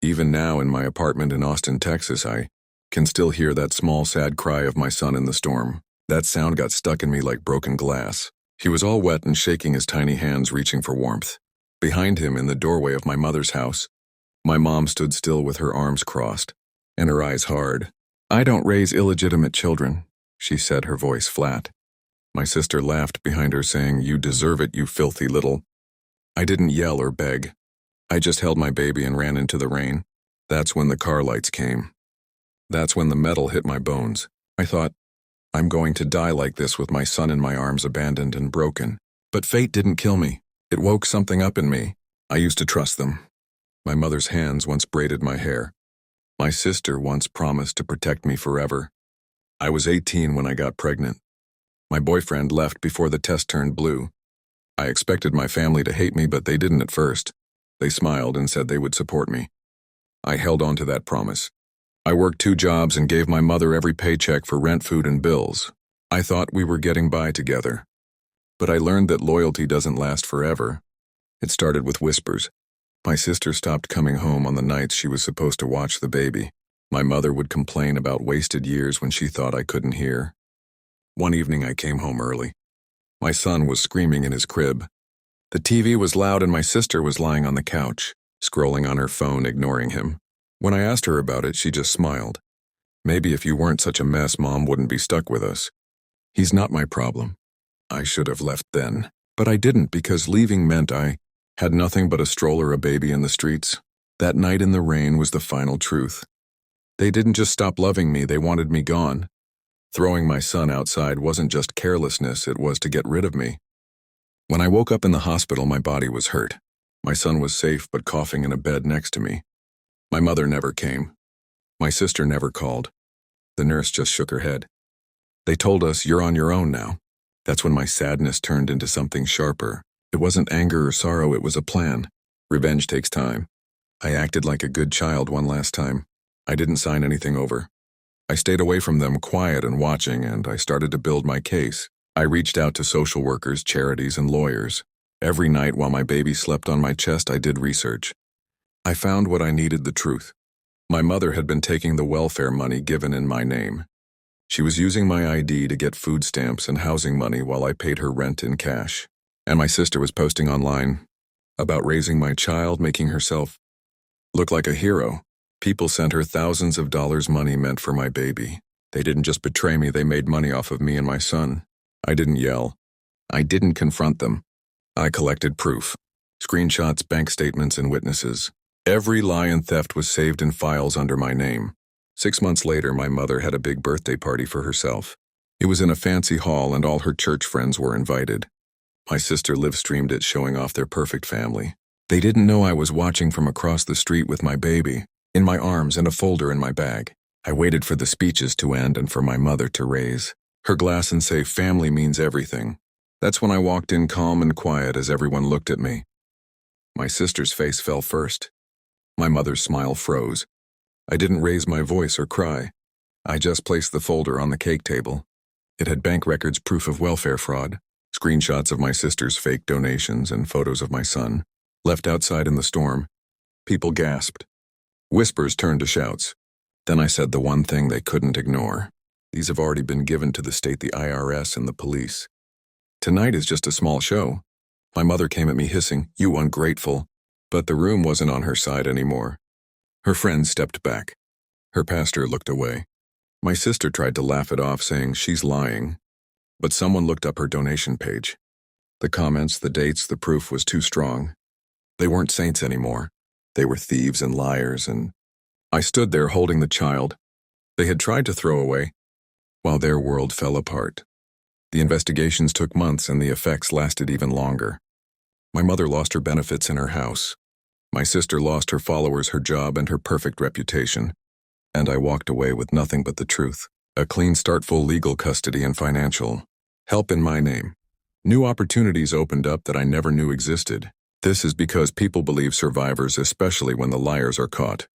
Even now in my apartment in Austin, Texas, I can still hear that small, sad cry of my son in the storm. That sound got stuck in me like broken glass. He was all wet and shaking, his tiny hands reaching for warmth. Behind him, in the doorway of my mother's house, my mom stood still with her arms crossed and her eyes hard. "I don't raise illegitimate children," she said, her voice flat. My sister laughed behind her, saying, "You deserve it, you filthy little." I didn't yell or beg. I just held my baby and ran into the rain. That's when the car lights came. That's when the metal hit my bones. I thought, I'm going to die like this with my son in my arms, abandoned and broken. But fate didn't kill me. It woke something up in me. I used to trust them. My mother's hands once braided my hair. My sister once promised to protect me forever. I was 18 when I got pregnant. My boyfriend left before the test turned blue. I expected my family to hate me, but they didn't at first. They smiled and said they would support me. I held on to that promise. I worked 2 jobs and gave my mother every paycheck for rent, food, and bills. I thought we were getting by together. But I learned that loyalty doesn't last forever. It started with whispers. My sister stopped coming home on the nights she was supposed to watch the baby. My mother would complain about wasted years when she thought I couldn't hear. One evening I came home early. My son was screaming in his crib. The TV was loud and my sister was lying on the couch, scrolling on her phone, ignoring him. When I asked her about it, she just smiled. "Maybe if you weren't such a mess, Mom wouldn't be stuck with us." He's not my problem. I should have left then. But I didn't, because leaving meant I had nothing but a stroller, a baby in the streets. That night in the rain was the final truth. They didn't just stop loving me, they wanted me gone. Throwing my son outside wasn't just carelessness, it was to get rid of me. When I woke up in the hospital, my body was hurt. My son was safe but coughing in a bed next to me. My mother never came. My sister never called. The nurse just shook her head. They told us, "You're on your own now." That's when my sadness turned into something sharper. It wasn't anger or sorrow, it was a plan. Revenge takes time. I acted like a good child one last time. I didn't sign anything over. I stayed away from them, quiet and watching, and I started to build my case. I reached out to social workers, charities, and lawyers. Every night while my baby slept on my chest, I did research. I found what I needed, the truth. My mother had been taking the welfare money given in my name. She was using my ID to get food stamps and housing money while I paid her rent in cash. And my sister was posting online about raising my child, making herself look like a hero. People sent her thousands of dollars, money meant for my baby. They didn't just betray me, they made money off of me and my son. I didn't yell. I didn't confront them. I collected proof. Screenshots, bank statements, and witnesses. Every lie and theft was saved in files under my name. 6 months later, my mother had a big birthday party for herself. It was in a fancy hall and all her church friends were invited. My sister live-streamed it, showing off their perfect family. They didn't know I was watching from across the street with my baby, in my arms and a folder in my bag. I waited for the speeches to end and for my mother to raise her glass and say, "Family means everything." That's when I walked in, calm and quiet, as everyone looked at me. My sister's face fell first. My mother's smile froze. I didn't raise my voice or cry. I just placed the folder on the cake table. It had bank records, proof of welfare fraud, screenshots of my sister's fake donations, and photos of my son. Left outside in the storm, people gasped. Whispers turned to shouts. Then I said the one thing they couldn't ignore. These have already been given to the state, the IRS, and the police. Tonight is just a small show. My mother came at me hissing, "You ungrateful." But the room wasn't on her side anymore. Her friends stepped back. Her pastor looked away. My sister tried to laugh it off, saying, "She's lying." But someone looked up her donation page. The comments, the dates, the proof was too strong. They weren't saints anymore. They were thieves and liars, and I stood there holding the child they had tried to throw away, while their world fell apart. The investigations took months and the effects lasted even longer. My mother lost her benefits in her house. My sister lost her followers, her job, and her perfect reputation. And I walked away with nothing but the truth. A clean start, full legal custody and financial help in my name. New opportunities opened up that I never knew existed. This is because people believe survivors, especially when the liars are caught.